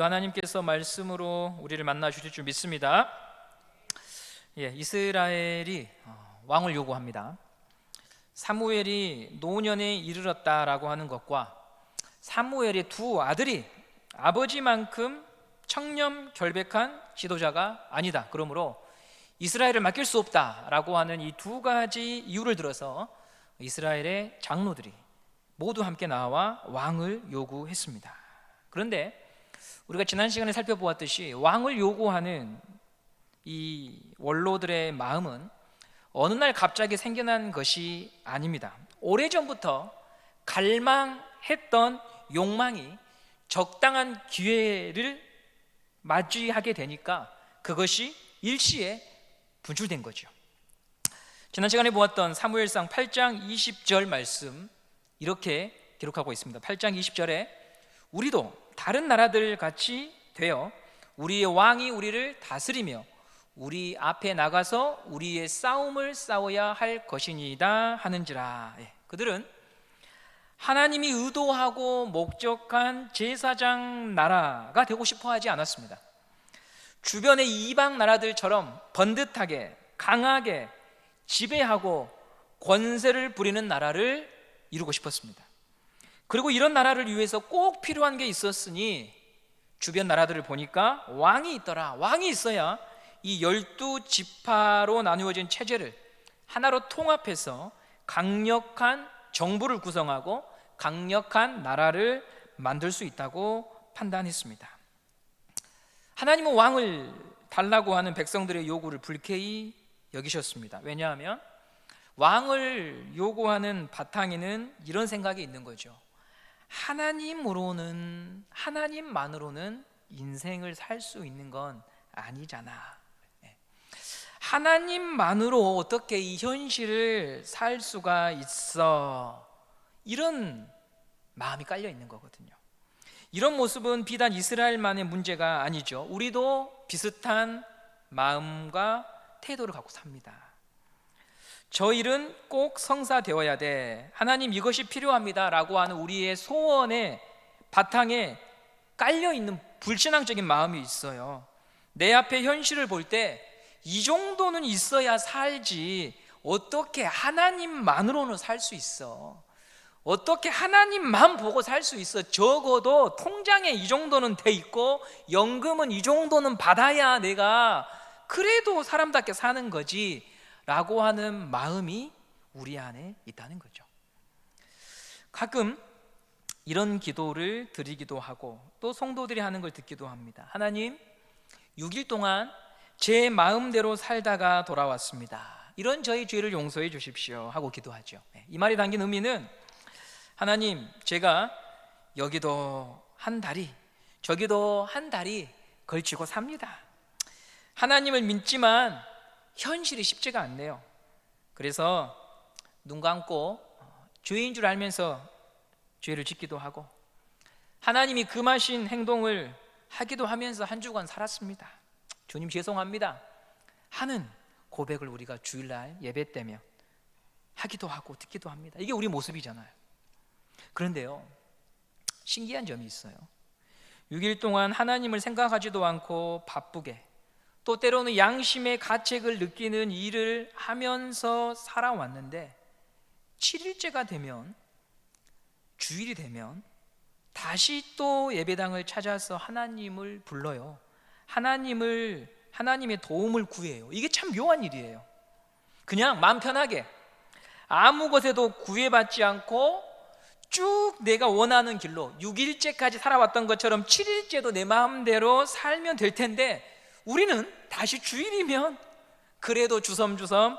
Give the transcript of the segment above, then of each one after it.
하나님께서 말씀으로 우리를 만나 주실 줄 믿습니다. 이스라엘이 왕을 요구합니다. 사무엘이 노년에 이르렀다라고 하는 것과 사무엘의 두 아들이 아버지만큼 청렴 결백한 지도자가 아니다, 그러므로 이스라엘을 맡길 수 없다라고 하는 이 두 가지 이유를 들어서 이스라엘의 장로들이 모두 함께 나와 왕을 요구했습니다. 그런데 우리가 지난 시간에 살펴보았듯이 왕을 요구하는 이 원로들의 마음은 어느 날 갑자기 생겨난 것이 아닙니다. 오래전부터 갈망했던 욕망이 적당한 기회를 맞이하게 되니까 그것이 일시에 분출된 거죠. 지난 시간에 보았던 사무엘상 8장 20절 말씀 이렇게 기록하고 있습니다. 8장 20절에 우리도 다른 나라들 같이 되어 우리의 왕이 우리를 다스리며 우리 앞에 나가서 우리의 싸움을 싸워야 할 것이니이다 하는지라. 그들은 하나님이 의도하고 목적한 제사장 나라가 되고 싶어 하지 않았습니다. 주변의 이방 나라들처럼 번듯하게 강하게 지배하고 권세를 부리는 나라를 이루고 싶었습니다. 그리고 이런 나라를 위해서 꼭 필요한 게 있었으니 주변 나라들을 보니까 왕이 있더라. 왕이 있어야 이 12지파로 나누어진 체제를 하나로 통합해서 강력한 정부를 구성하고 강력한 나라를 만들 수 있다고 판단했습니다. 하나님은 왕을 달라고 하는 백성들의 요구를 불쾌히 여기셨습니다. 왜냐하면 왕을 요구하는 바탕에는 이런 생각이 있는 거죠. 하나님만으로는 인생을 살 수 있는 건 아니잖아. 하나님만으로 어떻게 이 현실을 살 수가 있어? 이런 마음이 깔려 있는 거거든요. 이런 모습은 비단 이스라엘만의 문제가 아니죠. 우리도 비슷한 마음과 태도를 갖고 삽니다. 저 일은 꼭 성사되어야 돼, 하나님 이것이 필요합니다 라고 하는 우리의 소원의 바탕에 깔려있는 불신앙적인 마음이 있어요. 내 앞에 현실을 볼 때 이 정도는 있어야 살지, 어떻게 하나님만으로는 살 수 있어? 어떻게 하나님만 보고 살 수 있어? 적어도 통장에 이 정도는 돼 있고 연금은 이 정도는 받아야 내가 그래도 사람답게 사는 거지 라고 하는 마음이 우리 안에 있다는 거죠. 가끔 이런 기도를 드리기도 하고 또 성도들이 하는 걸 듣기도 합니다. 하나님, 6일 동안 제 마음대로 살다가 돌아왔습니다. 이런 저희 죄를 용서해 주십시오 하고 기도하죠. 이 말이 담긴 의미는 하나님, 제가 여기도 한 다리 저기도 한 다리 걸치고 삽니다. 하나님을 믿지만 현실이 쉽지가 않네요. 그래서 눈 감고 죄인 줄 알면서 죄를 짓기도 하고 하나님이 금하신 행동을 하기도 하면서 한 주간 살았습니다. 주님 죄송합니다 하는 고백을 우리가 주일날 예배 때면 하기도 하고 듣기도 합니다. 이게 우리 모습이잖아요. 그런데요, 신기한 점이 있어요. 6일 동안 하나님을 생각하지도 않고 바쁘게 또 때로는 양심의 가책을 느끼는 일을 하면서 살아왔는데 7일째가 되면, 주일이 되면 다시 또 예배당을 찾아서 하나님을 불러요. 하나님의 도움을 구해요. 이게 참 묘한 일이에요. 그냥 마음 편하게 아무 것에도 구애받지 않고 쭉 내가 원하는 길로 6일째까지 살아왔던 것처럼 7일째도 내 마음대로 살면 될 텐데 우리는 다시 주일이면 그래도 주섬주섬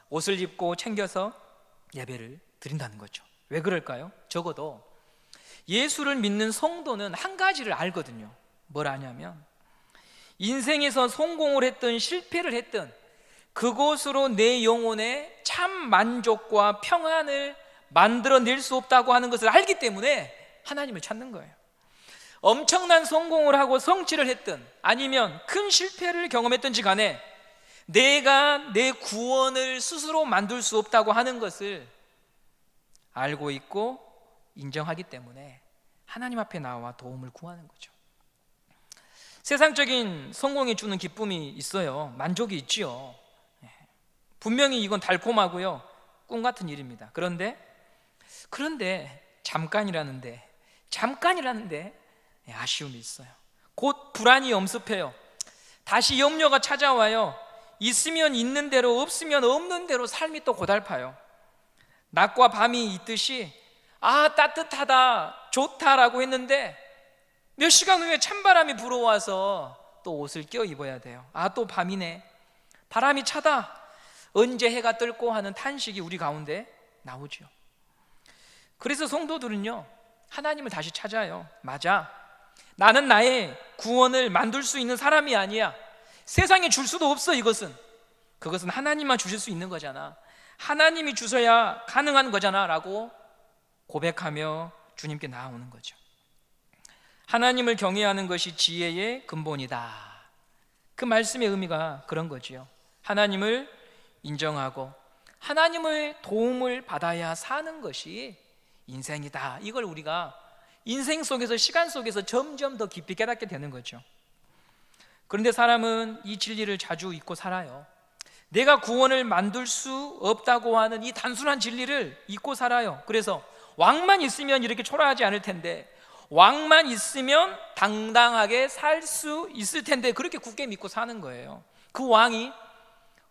옷을 입고 챙겨서 예배를 드린다는 거죠. 왜 그럴까요? 적어도 예수를 믿는 성도는 한 가지를 알거든요. 뭘 아냐면 인생에서 성공을 했든 실패를 했든 그곳으로 내 영혼의 참 만족과 평안을 만들어낼 수 없다고 하는 것을 알기 때문에 하나님을 찾는 거예요. 엄청난 성공을 하고 성취를 했든 아니면 큰 실패를 경험했든지 간에 내가 내 구원을 스스로 만들 수 없다고 하는 것을 알고 있고 인정하기 때문에 하나님 앞에 나와 도움을 구하는 거죠. 세상적인 성공이 주는 기쁨이 있어요. 만족이 있지요. 분명히 이건 달콤하고요, 꿈 같은 일입니다. 그런데 잠깐이라는데 아쉬움이 있어요. 곧 불안이 엄습해요. 다시 염려가 찾아와요. 있으면 있는 대로, 없으면 없는 대로 삶이 또 고달파요. 낮과 밤이 있듯이 따뜻하다, 좋다라고 했는데 몇 시간 후에 찬바람이 불어와서 또 옷을 껴 입어야 돼요. 또 밤이네, 바람이 차다, 언제 해가 뜰고 하는 탄식이 우리 가운데 나오죠. 그래서 성도들은요, 하나님을 다시 찾아요. 맞아, 나는 나의 구원을 만들 수 있는 사람이 아니야. 세상에 줄 수도 없어. 그것은 하나님만 주실 수 있는 거잖아. 하나님이 주셔야 가능한 거잖아 라고 고백하며 주님께 나아오는 거죠. 하나님을 경외하는 것이 지혜의 근본이다. 그 말씀의 의미가 그런 거지요. 하나님을 인정하고 하나님의 도움을 받아야 사는 것이 인생이다. 이걸 우리가 인생 속에서, 시간 속에서 점점 더 깊이 깨닫게 되는 거죠. 그런데 사람은 이 진리를 자주 잊고 살아요. 내가 구원을 만들 수 없다고 하는 이 단순한 진리를 잊고 살아요. 그래서 왕만 있으면 이렇게 초라하지 않을 텐데, 왕만 있으면 당당하게 살 수 있을 텐데, 그렇게 굳게 믿고 사는 거예요. 그 왕이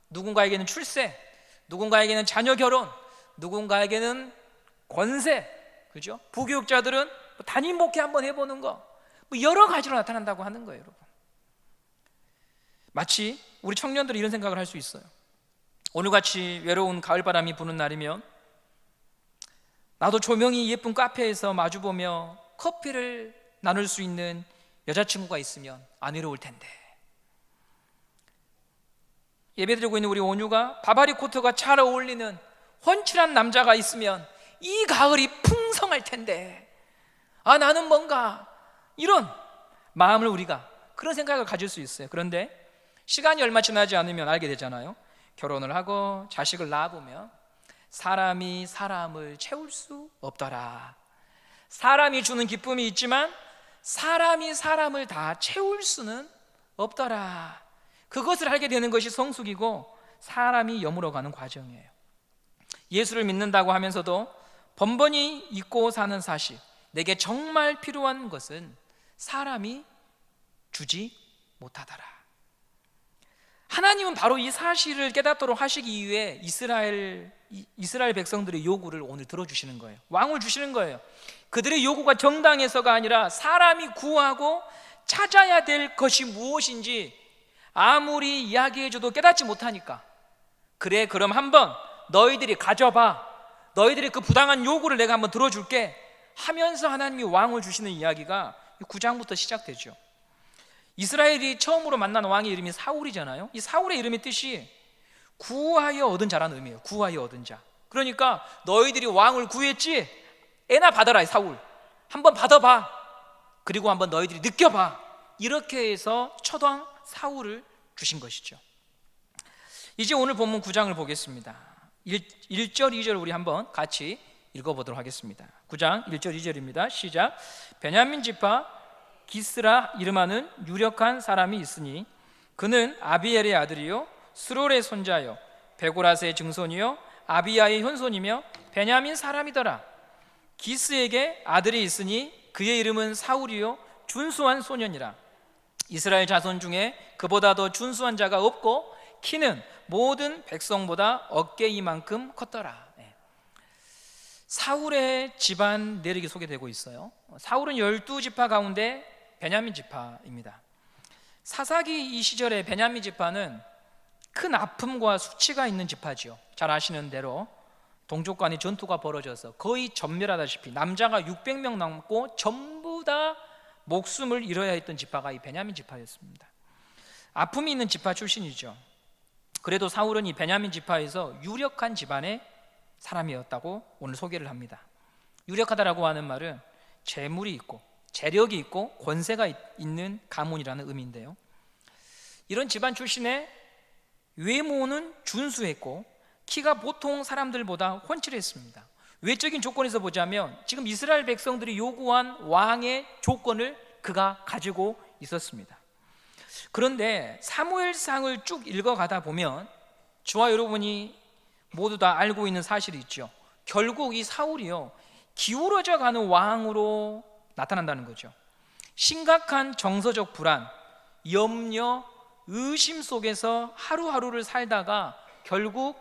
누군가에게는 출세, 누군가에게는 자녀 결혼, 누군가에게는 권세, 그죠? 부교육자들은 담임 목회 한번 해보는 거, 여러 가지로 나타난다고 하는 거예요, 여러분. 마치 우리 청년들이 이런 생각을 할 수 있어요. 오늘같이 외로운 가을바람이 부는 날이면 나도 조명이 예쁜 카페에서 마주보며 커피를 나눌 수 있는 여자친구가 있으면 안 외로울 텐데, 예배드리고 있는 우리 온유가 바바리 코트가 잘 어울리는 훤칠한 남자가 있으면 이 가을이 풍성할 텐데, 나는 뭔가, 이런 마음을 우리가, 그런 생각을 가질 수 있어요. 그런데 시간이 얼마 지나지 않으면 알게 되잖아요. 결혼을 하고 자식을 낳아보면 사람이 사람을 채울 수 없더라. 사람이 주는 기쁨이 있지만 사람이 사람을 다 채울 수는 없더라. 그것을 알게 되는 것이 성숙이고 사람이 여물어가는 과정이에요. 예수를 믿는다고 하면서도 번번이 잊고 사는 사실, 내게 정말 필요한 것은 사람이 주지 못하더라. 하나님은 바로 이 사실을 깨닫도록 하시기 위해 이스라엘 백성들의 요구를 오늘 들어주시는 거예요. 왕을 주시는 거예요. 그들의 요구가 정당해서가 아니라 사람이 구하고 찾아야 될 것이 무엇인지 아무리 이야기해줘도 깨닫지 못하니까, 그래, 그럼 한번 너희들이 가져봐, 너희들의 그 부당한 요구를 내가 한번 들어줄게 하면서 하나님이 왕을 주시는 이야기가 9장부터 시작되죠. 이스라엘이 처음으로 만난 왕의 이름이 사울이잖아요. 이 사울의 이름의 뜻이 구하여 얻은 자라는 의미예요. 구하여 얻은 자. 그러니까 너희들이 왕을 구했지? 애나 받아라, 사울. 한번 받아봐. 그리고 한번 너희들이 느껴봐. 이렇게 해서 첫왕 사울을 주신 것이죠. 이제 오늘 본문 9장을 보겠습니다. 1절 2절 우리 한번 같이 읽어보도록 하겠습니다. 9장 1절 2절입니다. 시작. 베냐민 지파 기스라 이름하는 유력한 사람이 있으니 그는 아비엘의 아들이요 스롤의 손자요 베고라스의 증손이요 아비야의 현손이며 베냐민 사람이더라. 기스에게 아들이 있으니 그의 이름은 사울이요 준수한 소년이라. 이스라엘 자손 중에 그보다 더 준수한 자가 없고 키는 모든 백성보다 어깨 이만큼 컸더라. 사울의 집안 내력이 소개되고 있어요. 사울은 12지파 가운데 베냐민 지파입니다. 사사기 이 시절에 베냐민 지파는 큰 아픔과 수치가 있는 지파지요. 잘 아시는 대로 동족 간의 전투가 벌어져서 거의 전멸하다시피 남자가 600명 남고 전부 다 목숨을 잃어야 했던 지파가 이 베냐민 지파였습니다. 아픔이 있는 지파 출신이죠. 그래도 사울은 이 베냐민 지파에서 유력한 집안의 사람이었다고 오늘 소개를 합니다. 유력하다라고 하는 말은 재물이 있고 재력이 있고 권세가 있는 가문이라는 의미인데요, 이런 집안 출신의 외모는 준수했고 키가 보통 사람들보다 훤칠했습니다. 외적인 조건에서 보자면 지금 이스라엘 백성들이 요구한 왕의 조건을 그가 가지고 있었습니다. 그런데 사무엘상을 쭉 읽어가다 보면 저와 여러분이 모두 다 알고 있는 사실이 있죠. 결국 이 사울이요, 기울어져 가는 왕으로 나타난다는 거죠. 심각한 정서적 불안, 염려, 의심 속에서 하루하루를 살다가 결국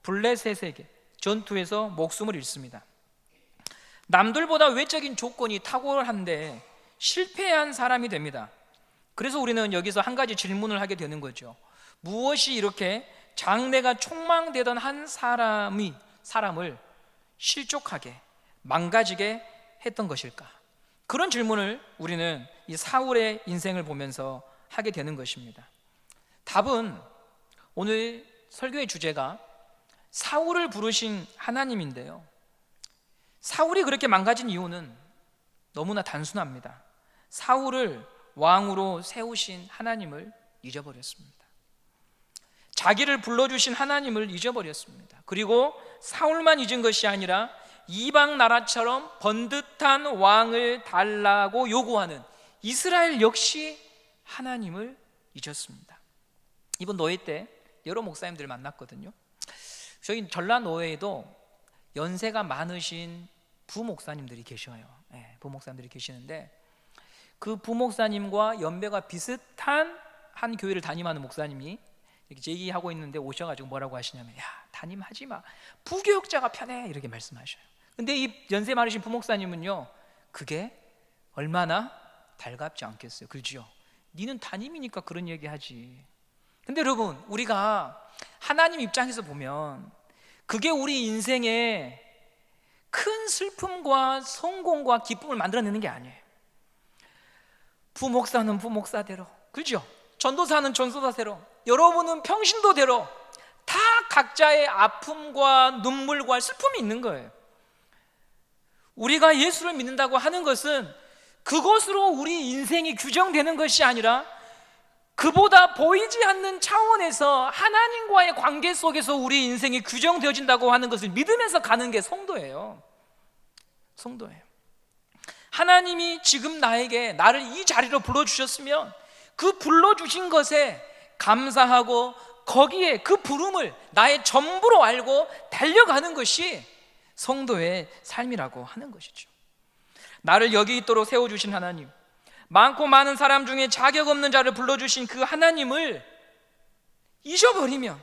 블레셋에게 전투에서 목숨을 잃습니다. 남들보다 외적인 조건이 탁월한데 실패한 사람이 됩니다. 그래서 우리는 여기서 한 가지 질문을 하게 되는 거죠. 무엇이 이렇게 장래가 촉망되던 한 사람을 실족하게, 망가지게 했던 것일까? 그런 질문을 우리는 이 사울의 인생을 보면서 하게 되는 것입니다. 답은 오늘 설교의 주제가 사울을 부르신 하나님인데요, 사울이 그렇게 망가진 이유는 너무나 단순합니다. 사울을 왕으로 세우신 하나님을 잊어버렸습니다. 자기를 불러주신 하나님을 잊어버렸습니다. 그리고 사울만 잊은 것이 아니라 이방 나라처럼 번듯한 왕을 달라고 요구하는 이스라엘 역시 하나님을 잊었습니다. 이번 노예 때 여러 목사님들 만났거든요. 저희 전라노예에도 연세가 많으신 부목사님들이 계셔요. 부목사님들이 계시는데 그 부목사님과 연배가 비슷한 한 교회를 담임하는 목사님이 이렇게 얘기하고 있는데 오셔가지고 뭐라고 하시냐면, 야, 담임하지 마, 부교육자가 편해, 이렇게 말씀하셔요. 근데 이 연세 많으신 부목사님은요, 그게 얼마나 달갑지 않겠어요? 그렇죠? 니는 담임이니까 그런 얘기 하지. 근데 여러분, 우리가 하나님 입장에서 보면 그게 우리 인생에 큰 슬픔과 성공과 기쁨을 만들어내는 게 아니에요. 부목사는 부목사대로, 그렇죠? 전도사는 전도사대로, 여러분은 평신도대로 다 각자의 아픔과 눈물과 슬픔이 있는 거예요. 우리가 예수를 믿는다고 하는 것은 그것으로 우리 인생이 규정되는 것이 아니라 그보다 보이지 않는 차원에서 하나님과의 관계 속에서 우리 인생이 규정되어진다고 하는 것을 믿으면서 가는 게 성도예요. 성도예요. 하나님이 지금 나를 이 자리로 불러주셨으면 그 불러주신 것에 감사하고 거기에 그 부름을 나의 전부로 알고 달려가는 것이 성도의 삶이라고 하는 것이죠. 나를 여기 있도록 세워주신 하나님, 많고 많은 사람 중에 자격 없는 자를 불러주신 그 하나님을 잊어버리면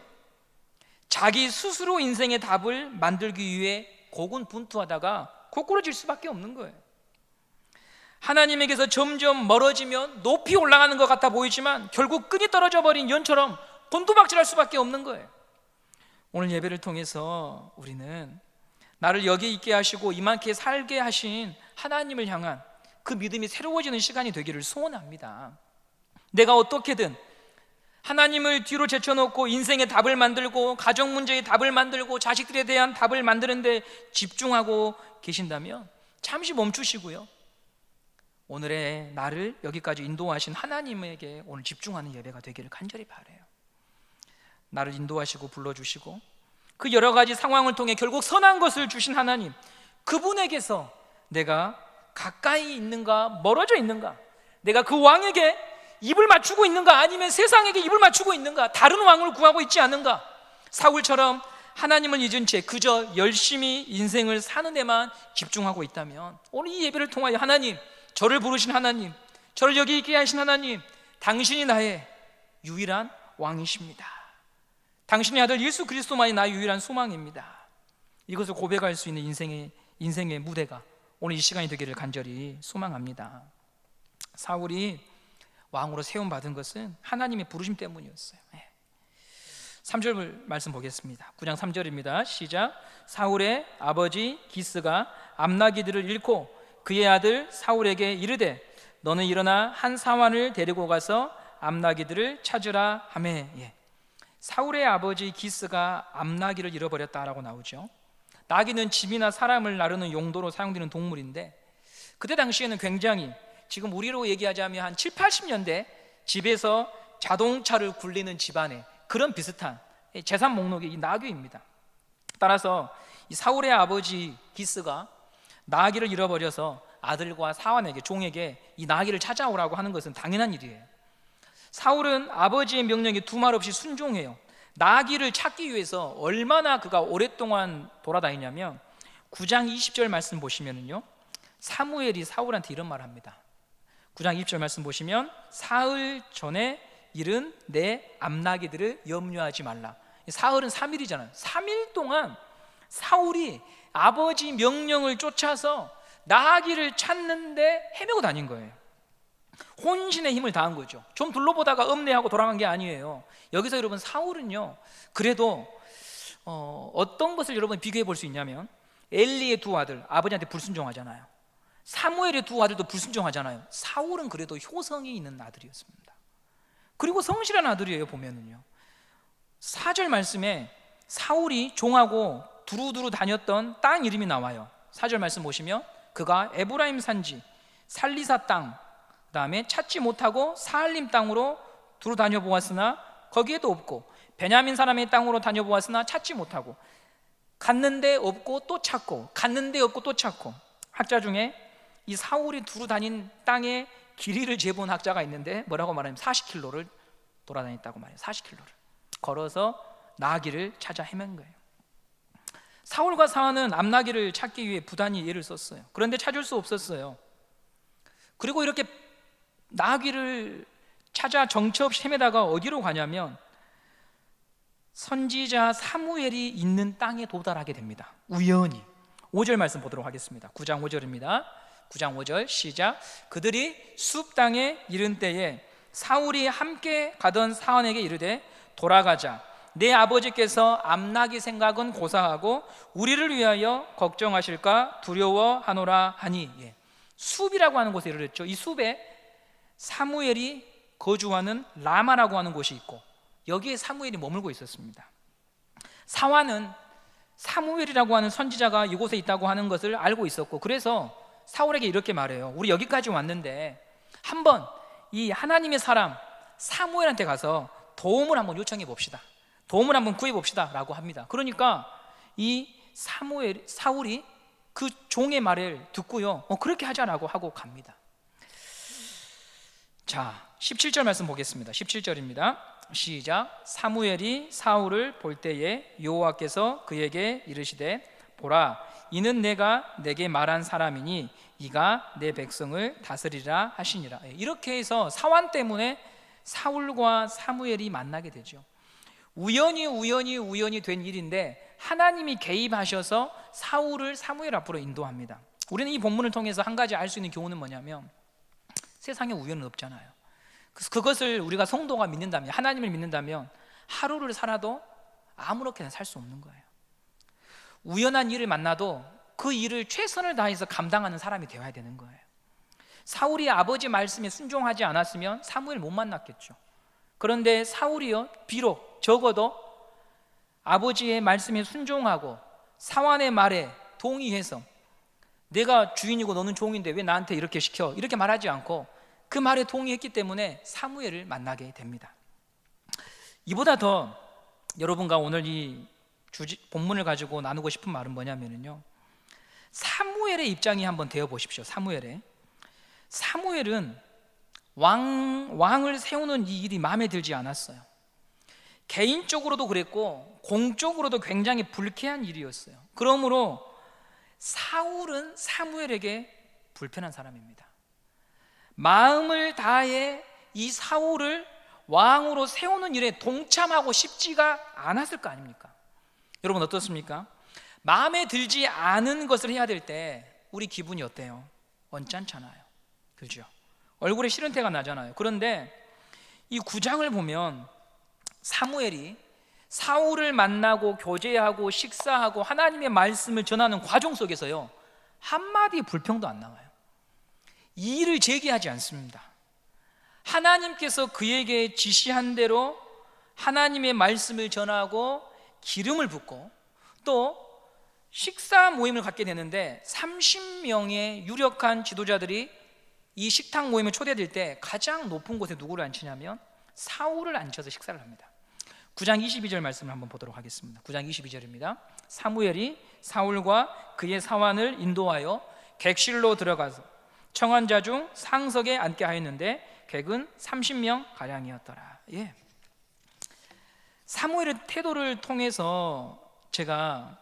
자기 스스로 인생의 답을 만들기 위해 고군분투하다가 고꾸라질 수밖에 없는 거예요. 하나님에게서 점점 멀어지면 높이 올라가는 것 같아 보이지만 결국 끈이 떨어져 버린 연처럼 곤두박질할 수밖에 없는 거예요. 오늘 예배를 통해서 우리는 나를 여기 있게 하시고 이만큼 살게 하신 하나님을 향한 그 믿음이 새로워지는 시간이 되기를 소원합니다. 내가 어떻게든 하나님을 뒤로 제쳐놓고 인생의 답을 만들고 가정 문제의 답을 만들고 자식들에 대한 답을 만드는데 집중하고 계신다면 잠시 멈추시고요, 오늘의 나를 여기까지 인도하신 하나님에게 오늘 집중하는 예배가 되기를 간절히 바라요. 나를 인도하시고 불러주시고 그 여러 가지 상황을 통해 결국 선한 것을 주신 하나님, 그분에게서 내가 가까이 있는가 멀어져 있는가, 내가 그 왕에게 입을 맞추고 있는가 아니면 세상에게 입을 맞추고 있는가, 다른 왕을 구하고 있지 않은가, 사울처럼 하나님을 잊은 채 그저 열심히 인생을 사는 데만 집중하고 있다면 오늘 이 예배를 통하여 하나님, 저를 부르신 하나님, 저를 여기 있게 하신 하나님, 당신이 나의 유일한 왕이십니다. 당신의 아들 예수 그리스도만이 나의 유일한 소망입니다. 이것을 고백할 수 있는 인생의 무대가 오늘 이 시간이 되기를 간절히 소망합니다. 사울이 왕으로 세움받은 것은 하나님의 부르심 때문이었어요. 3절 말씀 보겠습니다. 9장 3절입니다. 시작. 사울의 아버지 기스가 암나기들을 잃고 그의 아들 사울에게 이르되 너는 일어나 한 사환을 데리고 가서 암나기들을 찾으라 하매. 사울의 아버지 기스가 암나기를 잃어버렸다라고 나오죠. 나귀는 짐이나 사람을 나르는 용도로 사용되는 동물인데 그때 당시에는 굉장히, 지금 우리로 얘기하자면 한 7, 80년대 집에서 자동차를 굴리는 집안에 그런 비슷한 재산 목록이 이 나귀입니다. 따라서 이 사울의 아버지 기스가 나귀를 잃어버려서 아들과 사환에게, 종에게 이 나귀를 찾아오라고 하는 것은 당연한 일이에요. 사울은 아버지의 명령에 두말 없이 순종해요. 나귀를 찾기 위해서 얼마나 그가 오랫동안 돌아다니냐면 9장 20절 말씀 보시면은요, 사무엘이 사울한테 이런 말을 합니다. 9장 20절 말씀 보시면 사흘 전에 일은 내 암나귀들을 염려하지 말라. 사흘은 3일이잖아요. 3일 동안 사울이 아버지 명령을 쫓아서 나귀를 찾는데 헤매고 다닌 거예요. 혼신의 힘을 다한 거죠. 좀 둘러보다가 읍내하고 돌아간 게 아니에요. 여기서 여러분 사울은요, 그래도 어떤 것을 여러분 비교해 볼 수 있냐면 엘리의 두 아들, 아버지한테 불순종하잖아요. 사무엘의 두 아들도 불순종하잖아요. 사울은 그래도 효성이 있는 아들이었습니다. 그리고 성실한 아들이에요. 보면은요, 4절 말씀에 사울이 종하고 두루두루 다녔던 땅 이름이 나와요. 4절 말씀 보시면 그가 에브라임 산지 살리사 땅, 그 다음에 찾지 못하고 사할림 땅으로 두루 다녀보았으나 거기에도 없고, 베냐민 사람의 땅으로 다녀보았으나 찾지 못하고, 갔는데 없고 또 찾고, 갔는데 없고 또 찾고. 학자 중에 이 사울이 두루 다닌 땅의 길이를 재본 학자가 있는데 뭐라고 말하냐면 40km를 돌아다녔다고 말해요. 40km를 걸어서 나귀를 찾아 헤맨 거예요. 사울과 사울은 암나귀를 찾기 위해 부단히 애를 썼어요. 그런데 찾을 수 없었어요. 그리고 이렇게 나귀를 찾아 정처 없이 헤매다가 어디로 가냐면 선지자 사무엘이 있는 땅에 도달하게 됩니다. 우연히. 5절 말씀 보도록 하겠습니다. 9장 5절입니다. 9장 5절 시작. 그들이 숲 땅에 이른 때에 사울이 함께 가던 사원에게 이르되 돌아가자. 내 아버지께서 암나귀 생각은 고사하고 우리를 위하여 걱정하실까 두려워하노라 하니. 숲이라고 하는 곳에 이르렀죠. 이 숲에 사무엘이 거주하는 라마라고 하는 곳이 있고 여기에 사무엘이 머물고 있었습니다. 사완은 사무엘이라고 하는 선지자가 이곳에 있다고 하는 것을 알고 있었고, 그래서 사울에게 이렇게 말해요. 우리 여기까지 왔는데 한번 이 하나님의 사람 사무엘한테 가서 도움을 한번 요청해 봅시다. 도움을 한번 구해 봅시다 라고 합니다. 그러니까 이 사울이 그 종의 말을 듣고요, 그렇게 하자라고 하고 갑니다. 자, 17절 말씀 보겠습니다. 17절입니다. 시작. 사무엘이 사울을 볼 때에 여호와께서 그에게 이르시되 보라, 이는 내가 내게 말한 사람이니 이가 내 백성을 다스리라 하시니라. 이렇게 해서 사완 때문에 사울과 사무엘이 만나게 되죠. 우연히 된 일인데 하나님이 개입하셔서 사울을 사무엘 앞으로 인도합니다. 우리는 이 본문을 통해서 한 가지 알 수 있는 교훈은 뭐냐면 세상에 우연은 없잖아요. 그래서 그것을 우리가 성도가 믿는다면, 하나님을 믿는다면 하루를 살아도 아무렇게나 살 수 없는 거예요. 우연한 일을 만나도 그 일을 최선을 다해서 감당하는 사람이 되어야 되는 거예요. 사울이 아버지 말씀에 순종하지 않았으면 사무엘 못 만났겠죠. 그런데 사울이요, 비록 적어도 아버지의 말씀에 순종하고 사완의 말에 동의해서 내가 주인이고 너는 종인데 왜 나한테 이렇게 시켜, 이렇게 말하지 않고 그 말에 동의했기 때문에 사무엘을 만나게 됩니다. 이보다 더 여러분과 오늘 이 본문을 가지고 나누고 싶은 말은 뭐냐면요, 사무엘의 입장이 한번 되어 보십시오. 사무엘은 왕을 세우는 이 일이 마음에 들지 않았어요. 개인적으로도 그랬고 공적으로도 굉장히 불쾌한 일이었어요. 그러므로 사울은 사무엘에게 불편한 사람입니다. 마음을 다해 이 사울을 왕으로 세우는 일에 동참하고 싶지가 않았을 거 아닙니까? 여러분 어떻습니까? 마음에 들지 않은 것을 해야 될 때 우리 기분이 어때요? 언짢잖아요. 그렇죠? 얼굴에 싫은 태가 나잖아요. 그런데 이 9장을 보면 사무엘이 사울을 만나고 교제하고 식사하고 하나님의 말씀을 전하는 과정 속에서요, 한마디 불평도 안 나와요. 이의를 제기하지 않습니다. 하나님께서 그에게 지시한 대로 하나님의 말씀을 전하고 기름을 붓고 또 식사 모임을 갖게 되는데 30명의 유력한 지도자들이 이 식탁 모임에 초대될 때 가장 높은 곳에 누구를 앉히냐면 사울을 앉혀서 식사를 합니다. 9장 22절 말씀을 한번 보도록 하겠습니다. 9장 22절입니다. 사무엘이 사울과 그의 사환을 인도하여 객실로 들어가서 청한 자 중 상석에 앉게 하였는데 객은 30명 가량이었더라. 예. 사무엘의 태도를 통해서 제가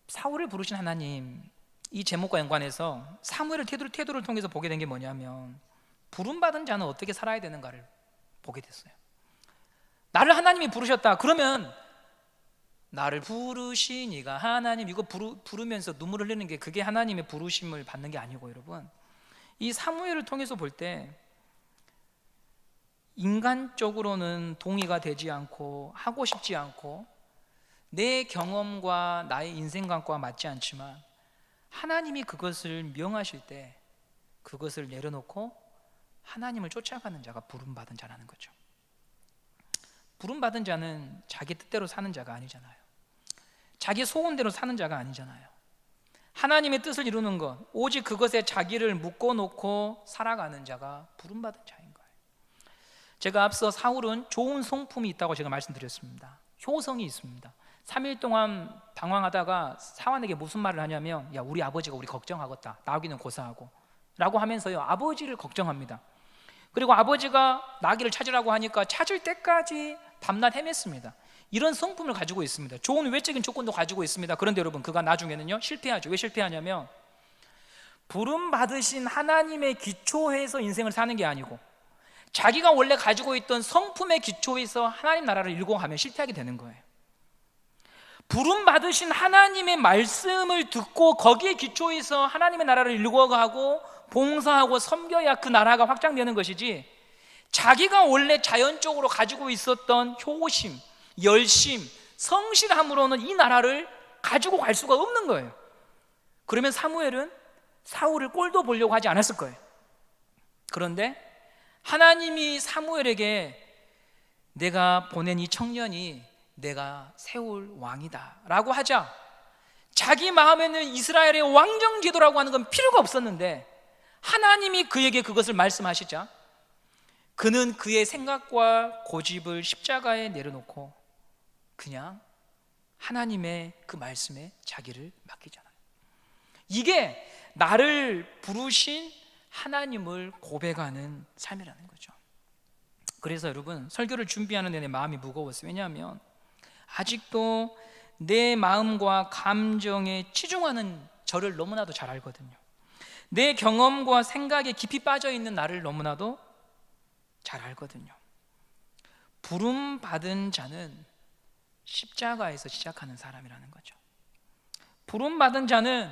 사울을 부르신 하나님, 이 제목과 연관해서 사무엘의 태도를 통해서 보게 된 게 뭐냐면, 부름받은 자는 어떻게 살아야 되는가를 보게 됐어요. 나를 하나님이 부르셨다. 그러면 나를 부르신 이가 하나님, 이거 부르면서 눈물 흘리는 게 그게 하나님의 부르심을 받는 게 아니고, 여러분, 이 사무엘을 통해서 볼 때 인간적으로는 동의가 되지 않고 하고 싶지 않고 내 경험과 나의 인생관과 맞지 않지만 하나님이 그것을 명하실 때 그것을 내려놓고 하나님을 쫓아가는 자가 부름받은 자라는 거죠. 부름받은 자는 자기 뜻대로 사는 자가 아니잖아요. 자기 소원대로 사는 자가 아니잖아요. 하나님의 뜻을 이루는 것, 오직 그것에 자기를 묶어놓고 살아가는 자가 부름받은 자인 거예요. 제가 앞서 사울은 좋은 성품이 있다고 제가 말씀드렸습니다. 효성이 있습니다. 3일 동안 방황하다가 사환에게 무슨 말을 하냐면, 야, 우리 아버지가 우리 걱정하겠다, 나귀는 고사하고 라고 하면서요, 아버지를 걱정합니다. 그리고 아버지가 나귀를 찾으라고 하니까 찾을 때까지 밤낮 헤맸습니다. 이런 성품을 가지고 있습니다. 좋은 외적인 조건도 가지고 있습니다. 그런데 여러분, 그가 나중에는요 실패하죠. 왜 실패하냐면, 부름 받으신 하나님의 기초에서 인생을 사는 게 아니고 자기가 원래 가지고 있던 성품의 기초에서 하나님 나라를 이루고 가면 실패하게 되는 거예요. 부름 받으신 하나님의 말씀을 듣고 거기에 기초해서 하나님의 나라를 이루고 가고 봉사하고 섬겨야 그 나라가 확장되는 것이지, 자기가 원래 자연적으로 가지고 있었던 효심, 열심, 성실함으로는 이 나라를 가지고 갈 수가 없는 거예요. 그러면 사무엘은 사울을 꼴도 보려고 하지 않았을 거예요. 그런데 하나님이 사무엘에게 내가 보낸 이 청년이 내가 세울 왕이다 라고 하자, 자기 마음에는 이스라엘의 왕정 제도라고 하는 건 필요가 없었는데 하나님이 그에게 그것을 말씀하시자 그는 그의 생각과 고집을 십자가에 내려놓고 그냥 하나님의 그 말씀에 자기를 맡기잖아요. 이게 나를 부르신 하나님을 고백하는 삶이라는 거죠. 그래서 여러분, 설교를 준비하는 내내 마음이 무거웠어요. 왜냐하면 아직도 내 마음과 감정에 치중하는 저를 너무나도 잘 알거든요. 내 경험과 생각에 깊이 빠져 있는 나를 너무나도 잘 알거든요. 부름 받은 자는 십자가에서 시작하는 사람이라는 거죠. 부름 받은 자는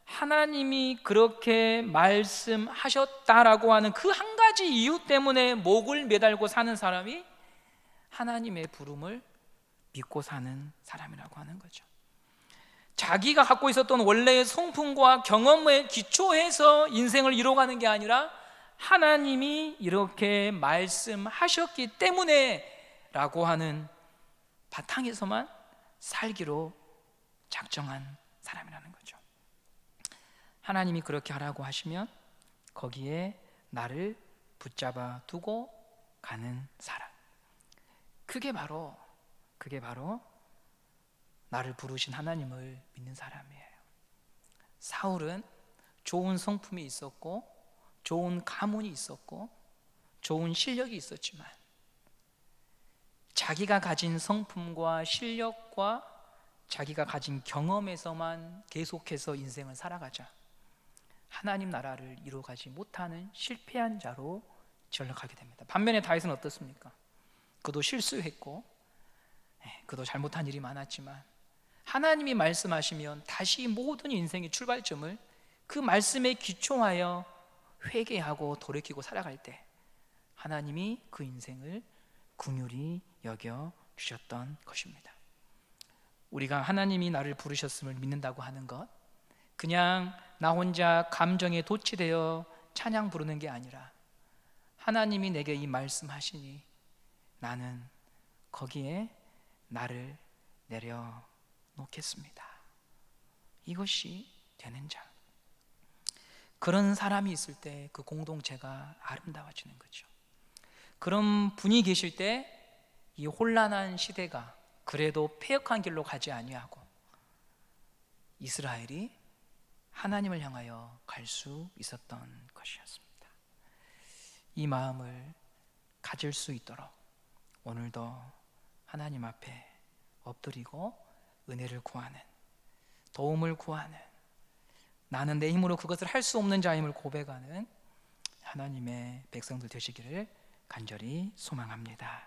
하나님이 그렇게 말씀하셨다라고 하는 그 한 가지 이유 때문에 목을 매달고 사는 사람이 하나님의 부름을 믿고 사는 사람이라고 하는 거죠. 자기가 갖고 있었던 원래의 성품과 경험에 기초해서 인생을 이뤄가는 게 아니라 하나님이 이렇게 말씀하셨기 때문에 라고 하는 바탕에서만 살기로 작정한 사람이라는 거죠. 하나님이 그렇게 하라고 하시면 거기에 나를 붙잡아 두고 가는 사람, 그게 바로 나를 부르신 하나님을 믿는 사람이에요. 사울은 좋은 성품이 있었고 좋은 가문이 있었고 좋은 실력이 있었지만 자기가 가진 성품과 실력과 자기가 가진 경험에서만 계속해서 인생을 살아가자 하나님 나라를 이루어가지 못하는 실패한 자로 전락하게 됩니다. 반면에 다윗은 어떻습니까? 그도 실수했고 그도 잘못한 일이 많았지만 하나님이 말씀하시면 다시 모든 인생의 출발점을 그 말씀에 기초하여 회개하고 돌이키고 살아갈 때 하나님이 그 인생을 긍휼히 여겨 주셨던 것입니다. 우리가 하나님이 나를 부르셨음을 믿는다고 하는 것, 그냥 나 혼자 감정에 도취되어 찬양 부르는 게 아니라 하나님이 내게 이 말씀하시니 나는 거기에 나를 내려놓겠습니다. 이것이 되는 자, 그런 사람이 있을 때 그 공동체가 아름다워지는 거죠. 그런 분이 계실 때 이 혼란한 시대가 그래도 패역한 길로 가지 아니하고 이스라엘이 하나님을 향하여 갈 수 있었던 것이었습니다. 이 마음을 가질 수 있도록 오늘도 하나님 앞에 엎드리고 은혜를 구하는, 도움을 구하는, 나는 내 힘으로 그것을 할 수 없는 자임을 고백하는 하나님의 백성들 되시기를 간절히 소망합니다.